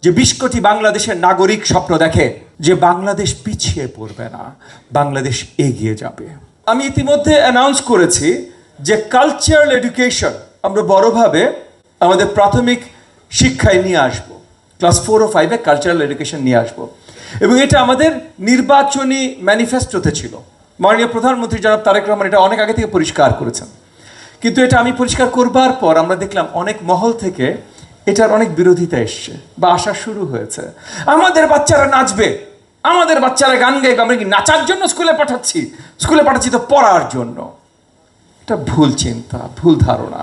যে 20 কোটি বাংলাদেশের নাগরিক স্বপ্ন দেখে যে বাংলাদেশ পিছিয়ে পড়বে না, বাংলাদেশ এগিয়ে যাবে। আমি ইতিমধ্যে অ্যানাউন্স করেছি যে কালচারাল এডুকেশন আমরা বড়ভাবে আমাদের প্রাথমিক শিক্ষায় নিয়ে আসব। ক্লাস 4 ও 5-এ কালচারাল এডুকেশন নিয়ে আসব, এবং এটা আমাদের নির্বাচনী ম্যানিফেস্টোতে ছিল। মাননীয় প্রধানমন্ত্রী জনাব তারেক রহমান এটা অনেক আগে থেকে পরিষ্কার করেছেন, কিন্তু এটা আমি পরিষ্কার করবার পর আমরা দেখলাম অনেক মহল থেকে এটার অনেক বিরোধিতা এসছে বা আসা শুরু হয়েছে। আমাদের বাচ্চারা নাচবে, আমাদের বাচ্চারা গান গাইবে, আমরা কি নাচার জন্য স্কুলে পাঠাচ্ছি? স্কুলে পাঠাচ্ছি তো পড়ার জন্য। এটা ভুল চিন্তা, ভুল ধারণা,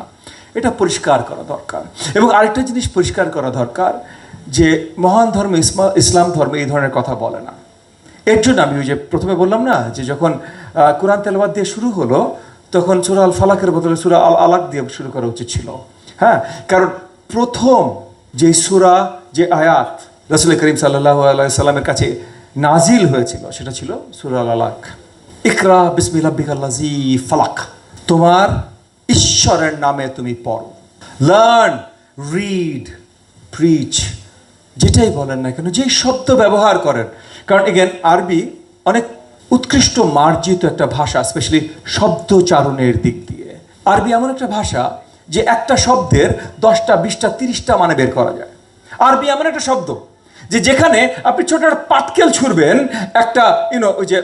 এটা পরিষ্কার করা দরকার। এবং আরেকটা জিনিস পরিষ্কার করা দরকার যে মহান ধর্ম ইসলাম ধর্ম এই ধরনের কথা বলে না। এর জন্য আমি ওই যে প্রথমে বললাম না যে যখন কোরআন তেলাওয়াত দিয়ে শুরু হলো তখন সূরা আল ফালাকের বদলে সূরা আল আলাক দিয়ে শুরু করা উচিত ছিল। হ্যাঁ, কারণ প্রথম যে সূরা, যে আয়াত রাসূল করিম সাল্লাল্লাহু আলাইহি সাল্লামের কাছে নাজিল হয়েছিল সেটা ছিল সূরা আল আলাক। ইকরা বিসমি রাব্বিকাল্লাযী ফালাক, তোমার ঈশ্বরের নামে তুমি পড়ো। লার্ন, রিড, প্রিচ, যেটাই বলেন না কেন, যেই শব্দ ব্যবহার করেন, কারণ এগেন আরবি অনেক উৎকৃষ্ট মার্জিত একটা ভাষা, স্পেশালি শব্দচারণের দিক দিয়ে। আরবি এমন একটা ভাষা যে একটা শব্দের 10টা 20টা 30টা মানে বের করা যায়। আরবি এমন একটা শব্দ যে যেখানে আপনি ছোট একটা পাটকেল ছুঁড়বেন, একটা ওই যে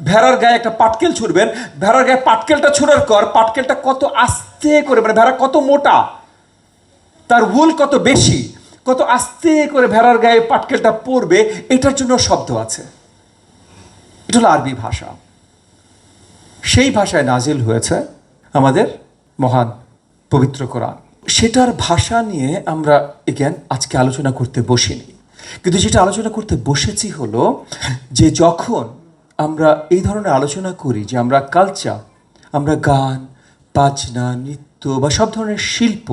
ভেড়ার গায়ে একটা পাটকেল ছুঁড়বেন, ভেড়ার গায়ে পাটকেলটা ছুঁড়ার পর পাটকেলটা কত আস্তে করে, মানে ভেড়া কত মোটা, তার উল কত বেশি, কত আস্তে করে ভেড়ার গায়ে পাটকেলটা পড়বে, এটার জন্য শব্দ আছে। এটা হলো আরবি ভাষা। সেই ভাষায় নাজিল হয়েছে আমাদের মহান পবিত্র কোরআন। সেটার ভাষা নিয়ে আমরা এগেন আজকে আলোচনা করতে বসিনি, কিন্তু যেটা আলোচনা করতে বসেছি হলো যে যখন আমরা এই ধরনের আলোচনা করি যে আমরা কালচার, আমরা গান বাজনা নৃত্য বা সব ধরনের শিল্প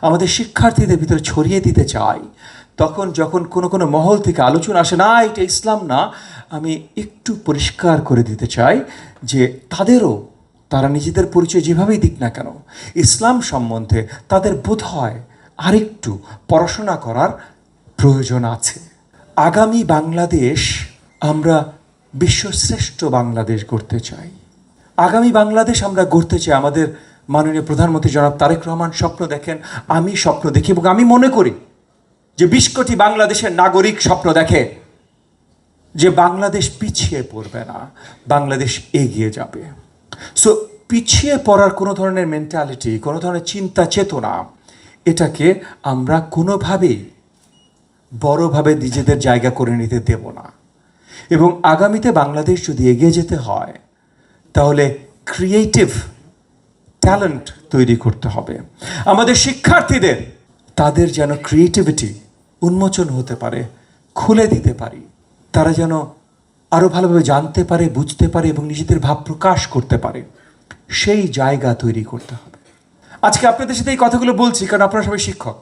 আমাদের শিক্ষার্থীদের ভিতরে ছড়িয়ে দিতে চাই, তখন যখন কোনো মহল থেকে আলোচনা আসে না এটা ইসলাম না, আমি একটু পরিষ্কার করে দিতে চাই যে তারা নিজেদের পরিচয় যেভাবেই দিক না কেন, ইসলাম সম্বন্ধে তাদের বোধ হয় আরেকটু পড়াশোনা করার প্রয়োজন আছে। আগামী বাংলাদেশ আমরা বিশ্বশ্রেষ্ঠ বাংলাদেশ গড়তে চাই। আগামী বাংলাদেশ আমরা গড়তে চাই। আমাদের মাননীয় প্রধানমন্ত্রী জনাব তারেক রহমান স্বপ্ন দেখেন, আমি স্বপ্ন দেখি, এবং আমি মনে করি যে 20 কোটি বাংলাদেশের নাগরিক স্বপ্ন দেখে যে বাংলাদেশ পিছিয়ে পড়বে না, বাংলাদেশ এগিয়ে যাবে। সো পিছিয়ে পড়ার কোনো ধরনের মেন্টালিটি, কোনো ধরনের চিন্তা চেতনা, এটাকে আমরা কোনোভাবেই বড়ভাবে নিজেদের জায়গা করে নিতে দেব না। এবং আগামীতে বাংলাদেশ যদি এগিয়ে যেতে হয় তাহলে ক্রিয়েটিভ ট্যালেন্ট তৈরি করতে হবে আমাদের শিক্ষার্থীদের। তাদের যেন ক্রিয়েটিভিটি উন্মোচন হতে পারে, খুলে দিতে পারি, তারা যেন আরও ভালোভাবে জানতে পারে, বুঝতে পারে এবং নিজেদের ভাব প্রকাশ করতে পারে, সেই জায়গা তৈরি করতে হবে। আজকে আপনাদের সাথে এই কথাগুলো বলছি কারণ আপনারা সবাই শিক্ষক।